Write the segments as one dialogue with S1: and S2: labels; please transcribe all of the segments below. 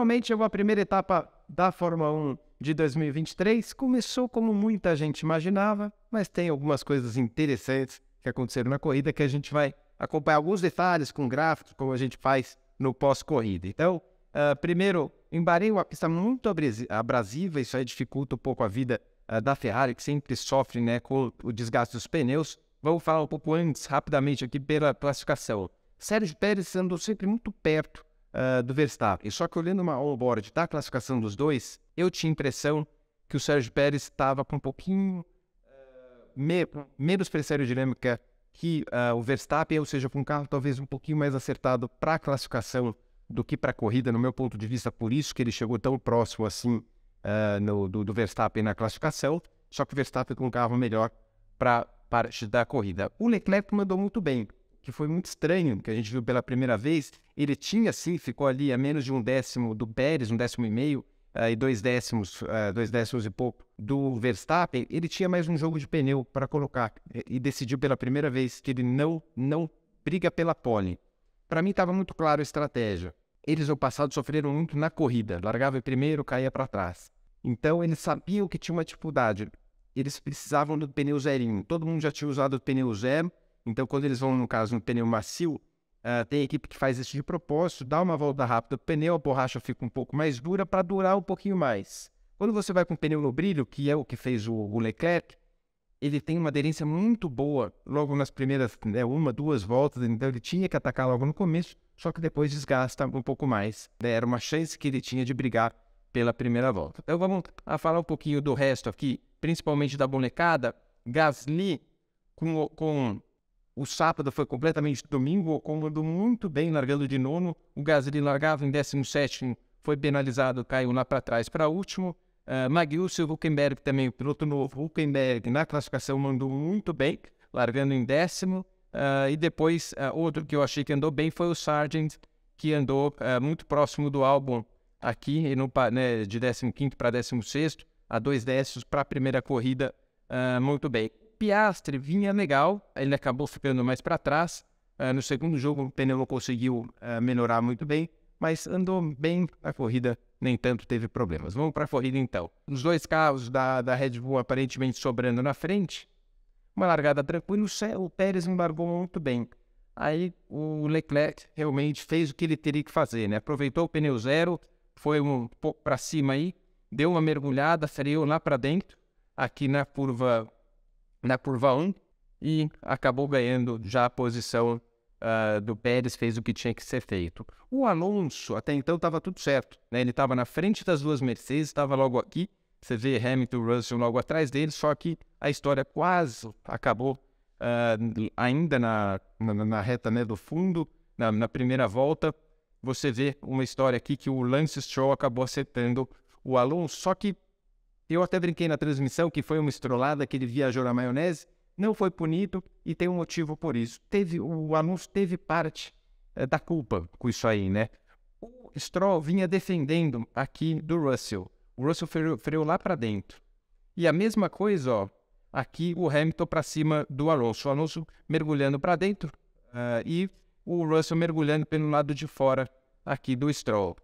S1: finalmente chegou a primeira etapa da Fórmula 1 de 2023. Começou como muita gente imaginava, mas tem algumas coisas interessantes que aconteceram na corrida que a gente vai acompanhar alguns detalhes com gráficos, como a gente faz no pós-corrida. Então, primeiro, em Bahrein, uma pista muito abrasiva, isso aí dificulta um pouco a vida da Ferrari, que sempre sofre, né, com o desgaste dos pneus. Vamos falar um pouco antes, rapidamente, aqui pela classificação. Sérgio Pérez andou sempre muito perto do Verstappen. Só que olhando uma on-board da classificação dos dois, eu tinha a impressão que o Sérgio Pérez estava com um pouquinho menos pressão aerodinâmica que o Verstappen, ou seja, com um carro talvez um pouquinho mais acertado para a classificação do que para a corrida, no meu ponto de vista, por isso que ele chegou tão próximo assim do Verstappen na classificação, só que o Verstappen com um carro melhor para parte da corrida. O Leclerc mandou muito bem, que foi muito estranho, que a gente viu pela primeira vez. Ele tinha, sim, ficou ali a menos de um décimo do Pérez, um décimo e meio, e dois décimos e pouco do Verstappen. Ele tinha mais um jogo de pneu para colocar e decidiu pela primeira vez que ele não briga pela pole. Para mim estava muito claro a estratégia. Eles no passado sofreram muito na corrida, largava em primeiro, caía para trás. Então eles sabiam que tinha uma dificuldade. Eles precisavam do pneu zerinho. Todo mundo já tinha usado o pneu zero. Então, quando eles vão, no caso, no pneu macio, tem equipe que faz isso de propósito, dá uma volta rápida no pneu, a borracha fica um pouco mais dura para durar um pouquinho mais. Quando você vai com o pneu no brilho, que é o que fez o Leclerc, ele tem uma aderência muito boa logo nas primeiras, uma, duas voltas, então ele tinha que atacar logo no começo, só que depois desgasta um pouco mais. Era uma chance que ele tinha de brigar pela primeira volta. Então, vamos falar um pouquinho do resto aqui, principalmente da molecada. Gasly com o sábado foi completamente domingo, o Ocon andou muito bem, largando de nono. O Gasly largava em 17º, foi penalizado, caiu lá para trás para último. Magnussen, o Hülkenberg também, o piloto novo, o Hülkenberg na classificação mandou muito bem, largando em 10º. E depois, outro que eu achei que andou bem foi o Sargent, que andou muito próximo do Albon aqui, de 15º para 16º, a 2 décimos para a primeira corrida, muito bem. Piastri vinha legal, ele acabou ficando mais para trás. No segundo jogo o pneu não conseguiu melhorar muito bem, mas andou bem na corrida, nem tanto teve problemas. Vamos para a corrida então. Os dois carros da Red Bull aparentemente sobrando na frente, uma largada tranquila, o Pérez embargou muito bem. Aí o Leclerc realmente fez o que ele teria que fazer, né? Aproveitou o pneu zero, foi um pouco para cima aí, deu uma mergulhada, freou lá para dentro, aqui na curva 1, e acabou ganhando já a posição do Pérez, fez o que tinha que ser feito. O Alonso, até então, estava tudo certo, né? Ele estava na frente das duas Mercedes, estava logo aqui, você vê Hamilton e Russell logo atrás dele, só que a história quase acabou ainda na reta, né, do fundo, na primeira volta. Você vê uma história aqui que o Lance Stroll acabou acertando o Alonso, só que eu até brinquei na transmissão que foi uma estrolada, que ele viajou na maionese, não foi punido e tem um motivo por isso. O Alonso teve parte da culpa com isso aí, né? O Stroll vinha defendendo aqui do Russell. O Russell freou lá para dentro. E a mesma coisa, ó, aqui o Hamilton para cima do Alonso. O Alonso mergulhando para dentro e o Russell mergulhando pelo lado de fora aqui do Stroll.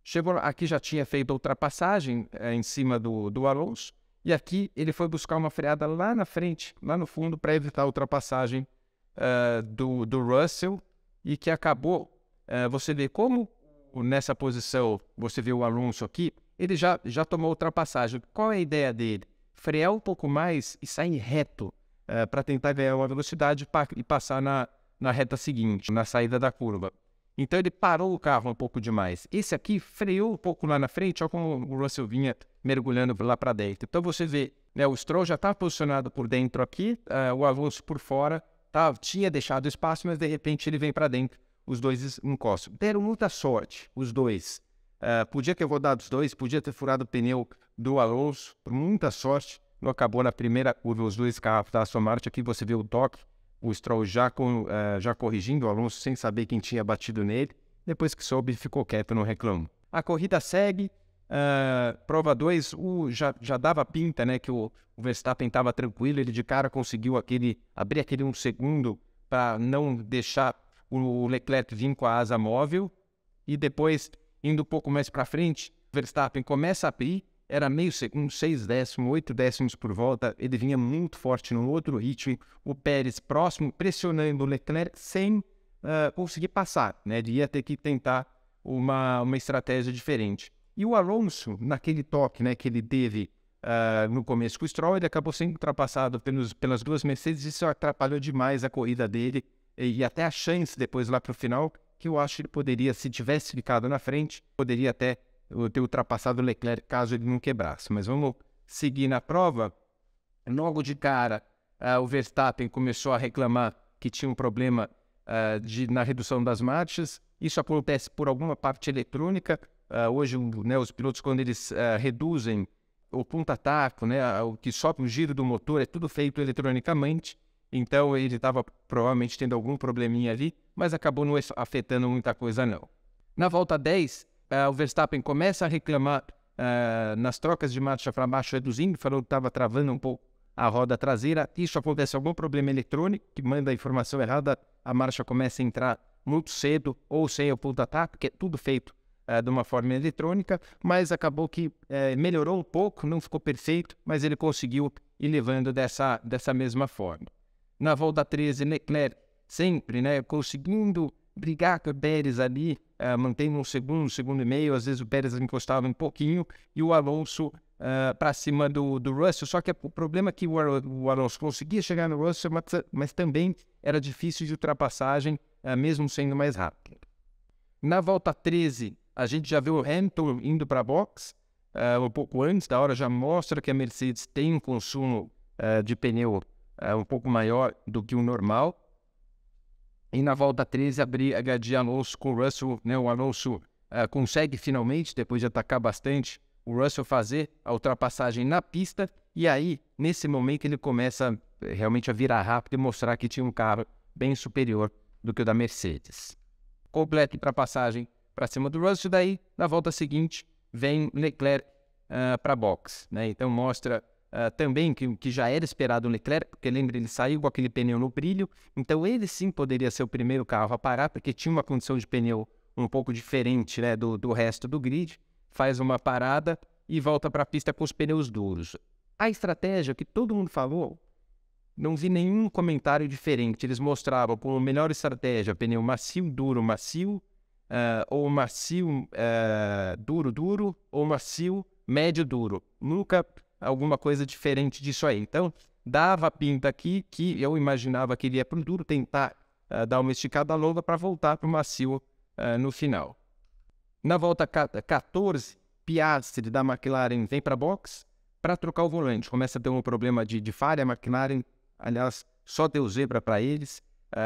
S1: Chegou aqui, já tinha feito a ultrapassagem em cima do Alonso, e aqui ele foi buscar uma freada lá na frente, lá no fundo, para evitar a ultrapassagem do Russell, e que acabou, você vê como nessa posição, você vê o Alonso aqui, ele já tomou ultrapassagem. Qual é a ideia dele? Frear um pouco mais e sair reto, para tentar ganhar uma velocidade e passar na reta seguinte, na saída da curva. Então ele parou o carro um pouco demais. Esse aqui freou um pouco lá na frente, olha como o Russell vinha mergulhando lá para dentro. Então você vê, né, o Stroll já está posicionado por dentro aqui, o Alonso por fora, tinha deixado espaço, mas de repente ele vem para dentro, os dois encostam. Deram muita sorte, os dois. Podia ter rodado os dois, podia ter furado o pneu do Alonso, por muita sorte, não acabou na primeira curva, os dois carros da Aston Martin. Aqui você vê o toque, o Stroll já corrigindo o Alonso sem saber quem tinha batido nele. Depois que soube, ficou quieto, não reclamou. A corrida segue, prova 2, já dava pinta, né, que o Verstappen estava tranquilo, ele de cara conseguiu abrir aquele 1 segundo para não deixar o Leclerc vir com a asa móvel, e depois indo um pouco mais para frente, Verstappen começa a abrir, era meio segundo, 6 décimos, 8 décimos por volta, ele vinha muito forte no outro ritmo, o Pérez próximo, pressionando o Leclerc sem conseguir passar, né? Ele ia ter que tentar uma estratégia diferente. E o Alonso, naquele toque, né, que ele teve no começo com o Stroll, ele acabou sendo ultrapassado pelas duas Mercedes, e isso atrapalhou demais a corrida dele, e até a chance depois lá para o final, que eu acho que ele poderia, se tivesse ficado na frente, poderia até ter ultrapassado o Leclerc caso ele não quebrasse. Mas vamos seguir na prova. Logo de cara, o Verstappen começou a reclamar que tinha um problema na redução das marchas. Isso acontece por alguma parte eletrônica. Hoje, né, os pilotos, quando eles reduzem o ponta-taco, né, o que sobe o giro do motor, é tudo feito eletronicamente. Então, ele estava provavelmente tendo algum probleminha ali, mas acabou não afetando muita coisa, não. Na volta 10, o Verstappen começa a reclamar nas trocas de marcha para baixo, reduzindo, falou que estava travando um pouco a roda traseira. Isso acontece algum problema eletrônico, que manda a informação errada, a marcha começa a entrar muito cedo ou sem o ponta-taco, que é tudo feito de uma forma eletrônica, mas acabou que melhorou um pouco, não ficou perfeito, mas ele conseguiu ir levando dessa mesma forma. Na volta 13, Leclerc sempre, né, conseguindo brigar com o Pérez ali, mantendo um segundo e meio, às vezes o Pérez encostava um pouquinho, e o Alonso para cima do Russell, só que o problema é que o Alonso conseguia chegar no Russell, mas também era difícil de ultrapassagem, mesmo sendo mais rápido. Na volta 13, a gente já viu o Hamilton indo para a box, um pouco antes da hora, já mostra que a Mercedes tem um consumo de pneu um pouco maior do que o normal. E na volta 13, a briga de Alonso com o Russell, né, o Alonso consegue finalmente, depois de atacar bastante, o Russell fazer a ultrapassagem na pista, e aí, nesse momento, ele começa realmente a virar rápido e mostrar que tinha um carro bem superior do que o da Mercedes. Completa ultrapassagem para cima do Russell, daí, na volta seguinte, vem Leclerc para a box, né? Então mostra também que já era esperado o Leclerc, porque lembra, ele saiu com aquele pneu no brilho, então ele sim poderia ser o primeiro carro a parar, porque tinha uma condição de pneu um pouco diferente, né, do resto do grid, faz uma parada e volta para a pista com os pneus duros. A estratégia que todo mundo falou, não vi nenhum comentário diferente, eles mostravam como melhor estratégia pneu macio, duro, macio, ou macio, duro, duro, ou macio, médio, duro. Nunca alguma coisa diferente disso aí. Então, dava a pinta aqui que eu imaginava que ele ia para o duro, tentar dar uma esticada longa para voltar para o macio no final. Na volta 14, Piastri da McLaren vem para a box para trocar o volante. Começa a ter um problema de falha, a McLaren, aliás, só deu zebra para eles.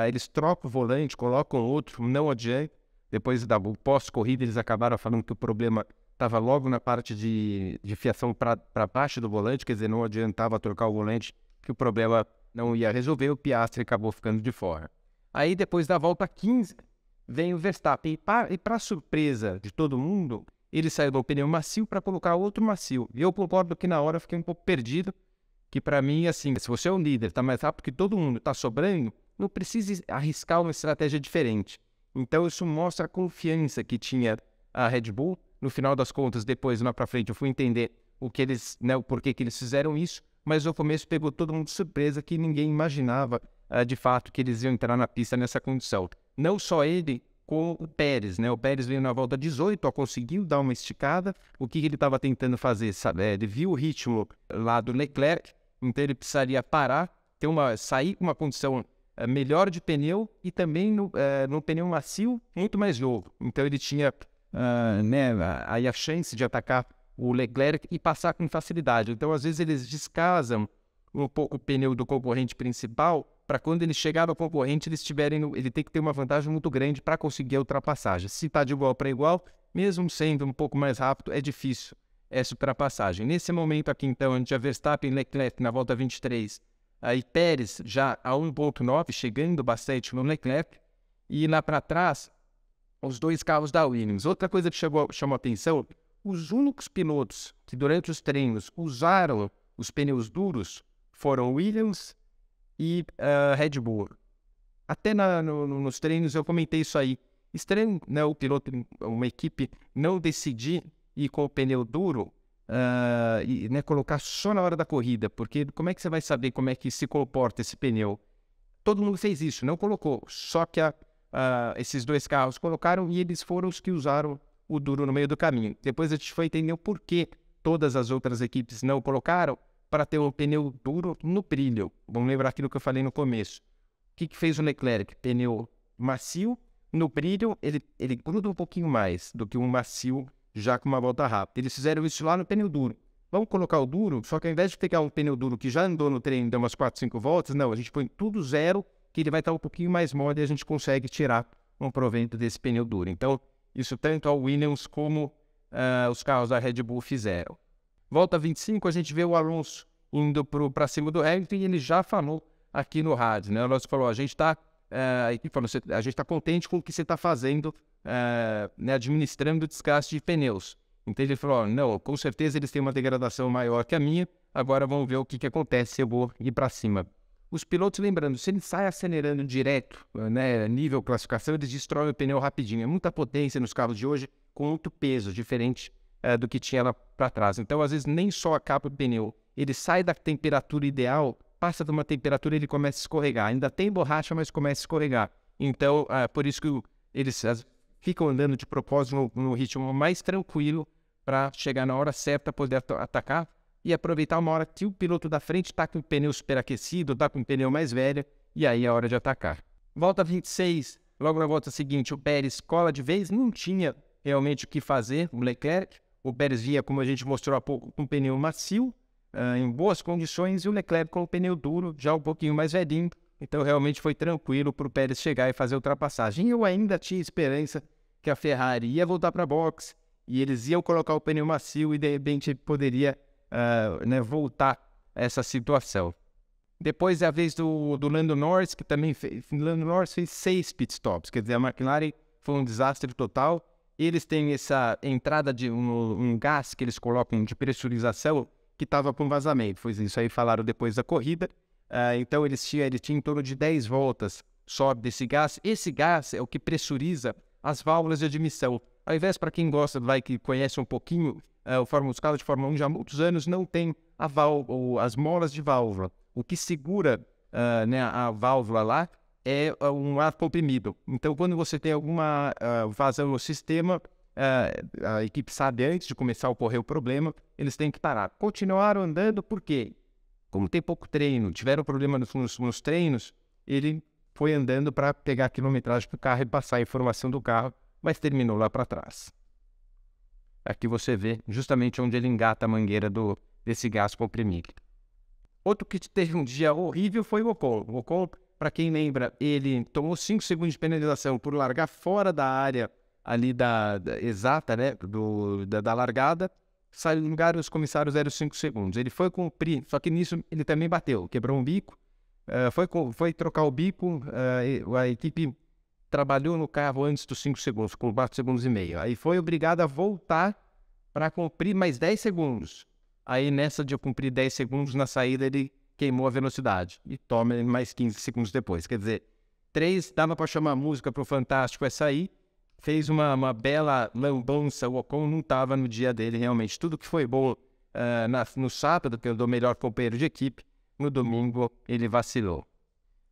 S1: Eles trocam o volante, colocam outro, não adianta. Depois da pós-corrida, eles acabaram falando que o problema estava logo na parte de fiação para baixo do volante, quer dizer, não adiantava trocar o volante, que o problema não ia resolver, o Piastri acabou ficando de fora. Aí, depois da volta 15, vem o Verstappen, e para surpresa de todo mundo, ele saiu do pneu macio para colocar outro macio. E eu concordo que na hora eu fiquei um pouco perdido, que para mim, assim, se você é um líder, está mais rápido que todo mundo, está sobrando, não precisa arriscar uma estratégia diferente. Então, isso mostra a confiança que tinha a Red Bull. No final das contas, depois, lá para frente, eu fui entender o porquê que eles fizeram isso, mas no começo pegou todo mundo de surpresa, que ninguém imaginava, de fato, que eles iam entrar na pista nessa condição. Não só ele, com o Pérez, né? O Pérez veio na volta 18, conseguiu dar uma esticada. O que ele estava tentando fazer, sabe? Ele viu o ritmo lá do Leclerc, então ele precisaria parar, sair com uma condição melhor de pneu e também no pneu macio muito mais novo. Então ele tinha aí a chance de atacar o Leclerc e passar com facilidade. Então às vezes eles descasam um pouco o pneu do concorrente principal para quando ele chegar no concorrente ele tem que ter uma vantagem muito grande para conseguir a ultrapassagem. Se está de igual para igual, mesmo sendo um pouco mais rápido, é difícil essa ultrapassagem. Nesse momento aqui então, a gente já Verstappen e Leclerc na volta 23, aí Pérez já a 1.9, chegando bastante no Leclerc, e lá para trás, os dois carros da Williams. Outra coisa que chamou a atenção, os únicos pilotos que durante os treinos usaram os pneus duros foram Williams e Red Bull. Até nos treinos eu comentei isso aí, Estranho, né, o piloto, uma equipe, não decidir ir com o pneu duro e, né, colocar só na hora da corrida, porque como é que você vai saber como é que se comporta esse pneu? Todo mundo fez isso, não colocou, só que esses dois carros colocaram e eles foram os que usaram o duro no meio do caminho. Depois a gente foi entender o porquê todas as outras equipes não colocaram, para ter um pneu duro no brilho. Vamos lembrar aquilo que eu falei no começo. O que fez o Leclerc? Pneu macio, no brilho ele gruda um pouquinho mais do que um macio já com uma volta rápida. Eles fizeram isso lá no pneu duro. Vamos colocar o duro, só que ao invés de pegar um pneu duro que já andou no treino, deu umas 4, 5 voltas, não, a gente põe tudo zero, que ele vai estar um pouquinho mais mole e a gente consegue tirar um proveito desse pneu duro. Então, isso tanto a Williams como os carros da Red Bull fizeram. Volta 25, a gente vê o Alonso indo para cima do Hamilton e ele já falou aqui no rádio, né? O Alonso falou, a gente está contente com o que você está fazendo, né, administrando o desgaste de pneus. Então ele falou, não, com certeza eles têm uma degradação maior que a minha, agora vamos ver o que acontece se eu vou ir para cima. Os pilotos, lembrando, se ele sai acelerando direto, né, nível classificação, eles destroem o pneu rapidinho. É muita potência nos carros de hoje, com muito peso, diferente do que tinha lá para trás. Então, às vezes, nem só acaba o pneu, ele sai da temperatura ideal, passa de uma temperatura e ele começa a escorregar. Ainda tem borracha, mas começa a escorregar. Então, por isso que eles ficam andando de propósito no ritmo mais tranquilo para chegar na hora certa, poder atacar e aproveitar uma hora que o piloto da frente está com o pneu superaquecido, está com o pneu mais velho, e aí é a hora de atacar. Volta 26, logo na volta seguinte, o Pérez cola de vez, não tinha realmente o que fazer, o Leclerc. O Pérez vinha, como a gente mostrou há pouco, com um pneu macio, em boas condições, e o Leclerc com o pneu duro, já um pouquinho mais velhinho. Então realmente foi tranquilo para o Pérez chegar e fazer a ultrapassagem. Eu ainda tinha esperança que a Ferrari ia voltar para a box e eles iam colocar o pneu macio e de repente poderia voltar a essa situação. Depois é a vez do Lando Norris, que também fez. Lando Norris fez 6 pitstops, quer dizer, a McLaren foi um desastre total. Eles têm essa entrada de um gás que eles colocam de pressurização que estava com vazamento. Foi isso aí, falaram depois da corrida. Então ele tinha em torno de 10 voltas só desse gás. Esse gás é o que pressuriza as válvulas de admissão. Ao invés, para quem gosta, que conhece um pouquinho os carros de Fórmula 1 já há muitos anos, não tem as molas de válvula. O que segura a válvula lá é um ar comprimido. Então, quando você tem alguma vazão no sistema, a equipe sabe antes de começar a ocorrer o problema, eles têm que parar. Continuaram andando, por quê? Como tem pouco treino, tiveram problema nos treinos, ele foi andando para pegar a quilometragem do carro e passar a informação do carro, mas terminou lá para trás. Aqui você vê justamente onde ele engata a mangueira desse gás comprimido. Outro que teve um dia horrível foi o Ocon. O Ocon, para quem lembra, ele tomou 5 segundos de penalização por largar fora da área ali exata, né, da largada. Saiu no lugar, os comissários deram 5 segundos. Ele foi cumprir, só que nisso ele também bateu, quebrou um bico. Foi trocar o bico, a equipe trabalhou no carro antes dos 5 segundos, com 4 segundos e meio. Aí foi obrigado a voltar para cumprir mais 10 segundos. Aí nessa de eu cumprir 10 segundos na saída, ele queimou a velocidade. E toma mais 15 segundos depois. Quer dizer, 3, dava para chamar música para o Fantástico essa aí. Fez uma bela lambança. O Ocon não estava no dia dele realmente. Tudo que foi bom no sábado, que eu dou melhor companheiro de equipe, no domingo ele vacilou.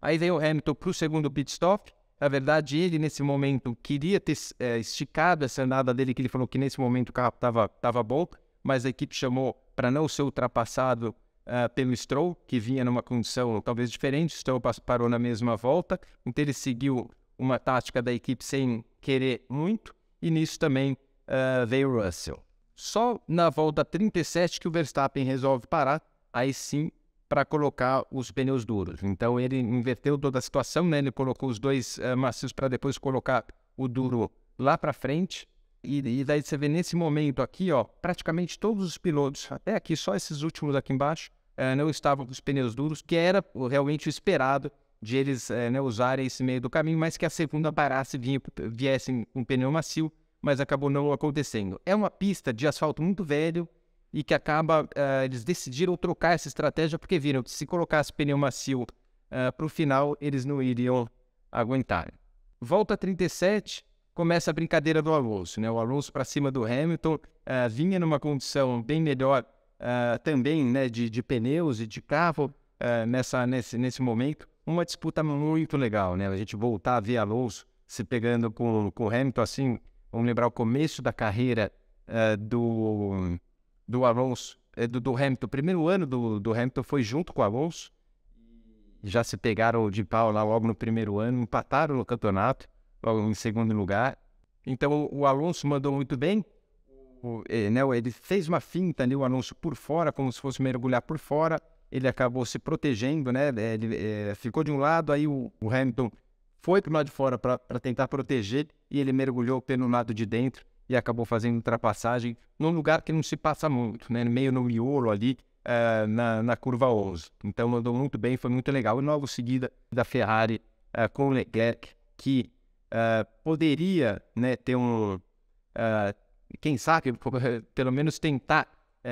S1: Aí veio o Hamilton para o segundo pit stop. Na verdade, ele nesse momento queria ter esticado essa andada dele, que ele falou que nesse momento o carro estava bom, mas a equipe chamou para não ser ultrapassado pelo Stroll, que vinha numa condição talvez diferente. O Stroll parou na mesma volta, então ele seguiu uma tática da equipe sem querer muito, e nisso também veio o Russell. Só na volta 37 que o Verstappen resolve parar, aí sim, para colocar os pneus duros. Então ele inverteu toda a situação, né? Ele colocou os dois macios para depois colocar o duro lá para frente. E daí você vê nesse momento aqui, ó, praticamente todos os pilotos, até aqui, só esses últimos aqui embaixo, não estavam com os pneus duros, que era realmente o esperado de eles usarem esse meio do caminho, mas que a segunda parasse e viessem com um pneu macio, mas acabou não acontecendo. É uma pista de asfalto muito velho, e que eles decidiram trocar essa estratégia porque viram que se colocasse pneu macio para o final, eles não iriam aguentar. Volta 37, começa a brincadeira do Alonso, né? O Alonso para cima do Hamilton, vinha numa condição bem melhor também, né, de pneus e de carro nesse momento. Uma disputa muito legal, né? A gente voltar a ver Alonso se pegando com o Hamilton, assim, vamos lembrar o começo da carreira do Alonso, do Hamilton. O primeiro ano do Hamilton foi junto com o Alonso, já se pegaram de pau lá logo no primeiro ano, empataram no campeonato, logo em segundo lugar. Então o Alonso mandou muito bem, né, ele fez uma finta ali, o Alonso por fora, como se fosse mergulhar por fora, ele acabou se protegendo, né, ele ficou de um lado, aí o Hamilton foi para o lado de fora para tentar proteger, e ele mergulhou pelo lado de dentro e acabou fazendo ultrapassagem num lugar que não se passa muito, né, meio no miolo ali, na curva 11. Então andou muito bem, foi muito legal. E logo em seguida da Ferrari com o Leclerc, que poderia, né, ter quem sabe, pelo menos tentar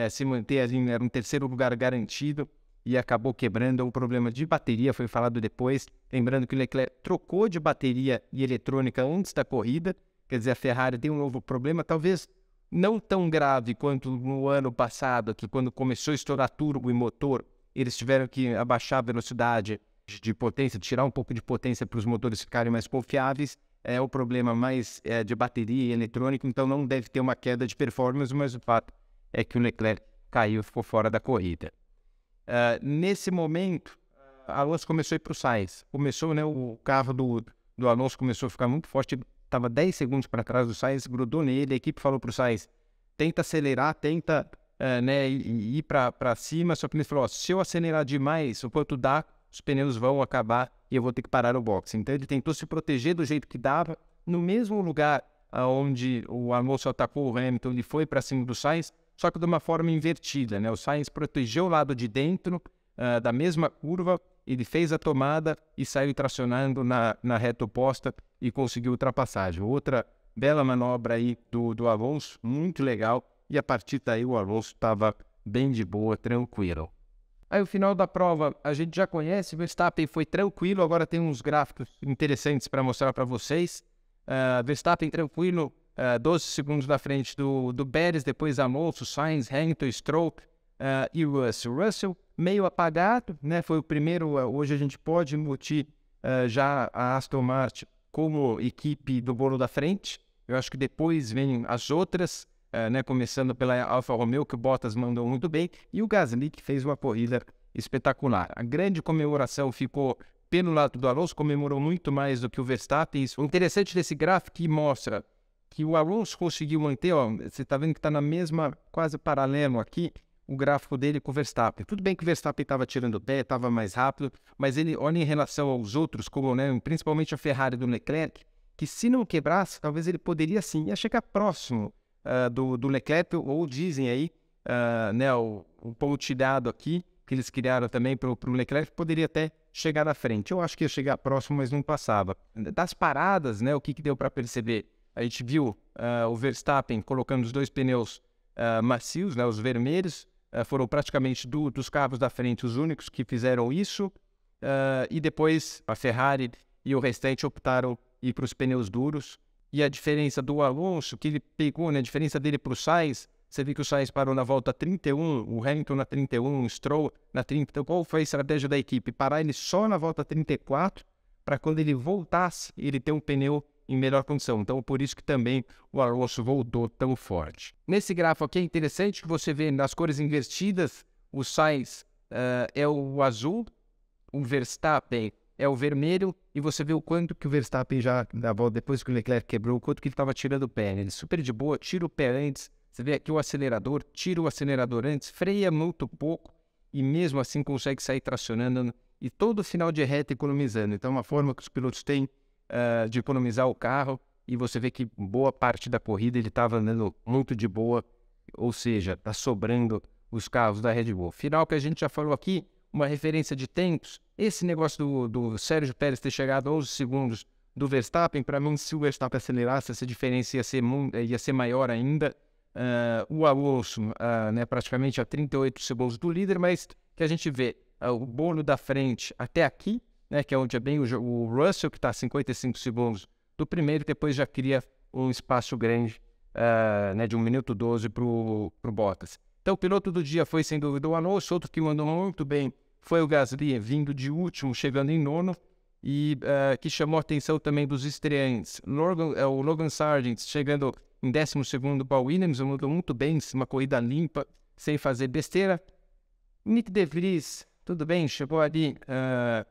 S1: se manter ali, era um terceiro lugar garantido, e acabou quebrando um problema de bateria, foi falado depois. Lembrando que o Leclerc trocou de bateria e eletrônica antes da corrida, quer dizer, a Ferrari tem um novo problema, talvez não tão grave quanto no ano passado, que quando começou a estourar turbo e motor, eles tiveram que abaixar a velocidade de potência, tirar um pouco de potência para os motores ficarem mais confiáveis. É o problema mais de bateria e eletrônica, então não deve ter uma queda de performance, mas o fato é que o Leclerc caiu e ficou fora da corrida. Nesse momento, Alonso começou a ir para o Sainz. Começou, né, o carro do Alonso começou a ficar muito forte, estava 10 segundos para trás do Sainz, grudou nele, a equipe falou para o Sainz, tenta acelerar, tenta né, ir para cima, só que ele falou, se eu acelerar demais, o quanto dá, os pneus vão acabar e eu vou ter que parar no boxe. Então ele tentou se proteger do jeito que dava, no mesmo lugar onde o Alonso atacou o Hamilton, ele foi para cima do Sainz, só que de uma forma invertida, né? O Sainz protegeu o lado de dentro da mesma curva, ele fez a tomada e saiu tracionando na reta oposta e conseguiu ultrapassagem. Outra bela manobra aí do Alonso, muito legal, e a partir daí o Alonso estava bem de boa, tranquilo. Aí o final da prova a gente já conhece, o Verstappen foi tranquilo, agora tem uns gráficos interessantes para mostrar para vocês. Verstappen tranquilo, 12 segundos na frente do Pérez, depois Alonso, Sainz, Hamilton, Stroll e Russell. Russell meio apagado, né? Foi o primeiro, hoje a gente pode embutir já a Aston Martin como equipe do bolo da frente. Eu acho que depois vem as outras, né? Começando pela Alfa Romeo, que o Bottas mandou muito bem, e o Gasly, que fez uma corrida espetacular. A grande comemoração ficou pelo lado do Alonso, comemorou muito mais do que o Verstappen. O interessante desse gráfico que mostra que o Alonso conseguiu manter, ó, você está vendo que está na mesma, quase paralelo aqui, o gráfico dele com o Verstappen. Tudo bem que o Verstappen estava tirando o pé, estava mais rápido, mas ele, olha em relação aos outros, como, né, principalmente a Ferrari do Leclerc, que se não quebrasse, talvez ele poderia sim, ia chegar próximo do Leclerc, ou dizem aí, né, o pontilhado aqui, que eles criaram também para o Leclerc, poderia até chegar na frente. Eu acho que ia chegar próximo, mas não passava. Das paradas, né, o que deu para perceber? A gente viu o Verstappen colocando os dois pneus macios, né, os vermelhos, foram praticamente dos carros da frente os únicos que fizeram isso, e depois a Ferrari e o restante optaram ir para os pneus duros. E a diferença do Alonso, que ele pegou, né, a diferença dele para o Sainz, você viu que o Sainz parou na volta 31, o Hamilton na 31, o Stroll na 30. Então, qual foi a estratégia da equipe? Parar ele só na volta 34, para quando ele voltasse, ele ter um pneu em melhor condição. Então, por isso que também o Alonso voltou tão forte. Nesse gráfico aqui é interessante que você vê nas cores invertidas, o Sainz é o azul, o Verstappen é o vermelho, e você vê o quanto que o Verstappen já, depois que o Leclerc quebrou, o quanto que ele estava tirando o pé. Ele super de boa, tira o pé antes. Você vê aqui o acelerador, tira o acelerador antes, freia muito pouco e mesmo assim consegue sair tracionando e todo final de reta economizando. Então é uma forma que os pilotos têm de economizar o carro, e você vê que boa parte da corrida ele estava andando muito de boa, ou seja, está sobrando os carros da Red Bull. Final que a gente já falou aqui, uma referência de tempos, esse negócio do Sérgio Pérez ter chegado a 11 segundos do Verstappen, para mim, se o Verstappen acelerasse, essa diferença ia ser maior ainda. O Alonso, né, praticamente a 38 segundos do líder, mas que a gente vê o bolo da frente até aqui, né, que é onde é bem o Russell, que está a 55 segundos do primeiro, depois já cria um espaço grande, né, de 1 minuto 12 para o Bottas. Então o piloto do dia foi sem dúvida o Alonso. Outro que mandou muito bem foi o Gasly, vindo de último, chegando em nono, e que chamou a atenção também dos estreantes. O Logan Sargent chegando em 12º para o Williams, mandou muito bem, uma corrida limpa, sem fazer besteira. Nick De Vries, tudo bem, chegou ali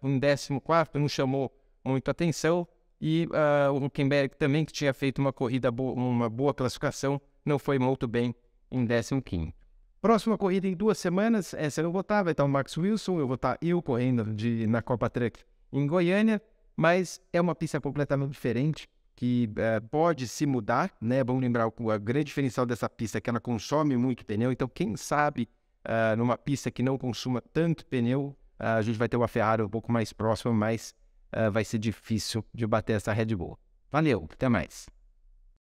S1: em 14º, não chamou muita atenção. E o Hülkenberg também, que tinha feito uma corrida boa, uma boa classificação, não foi muito bem em 15º. Próxima corrida em 2 semanas, essa eu não vou estar, vai estar o Max Wilson, eu vou estar correndo na Copa Truck em Goiânia, mas é uma pista completamente diferente, que pode se mudar, né? Vamos lembrar, a grande diferencial dessa pista é que ela consome muito pneu, então quem sabe numa pista que não consuma tanto pneu, a gente vai ter uma Ferrari um pouco mais próxima, mas vai ser difícil de bater essa Red Bull. Valeu, até mais.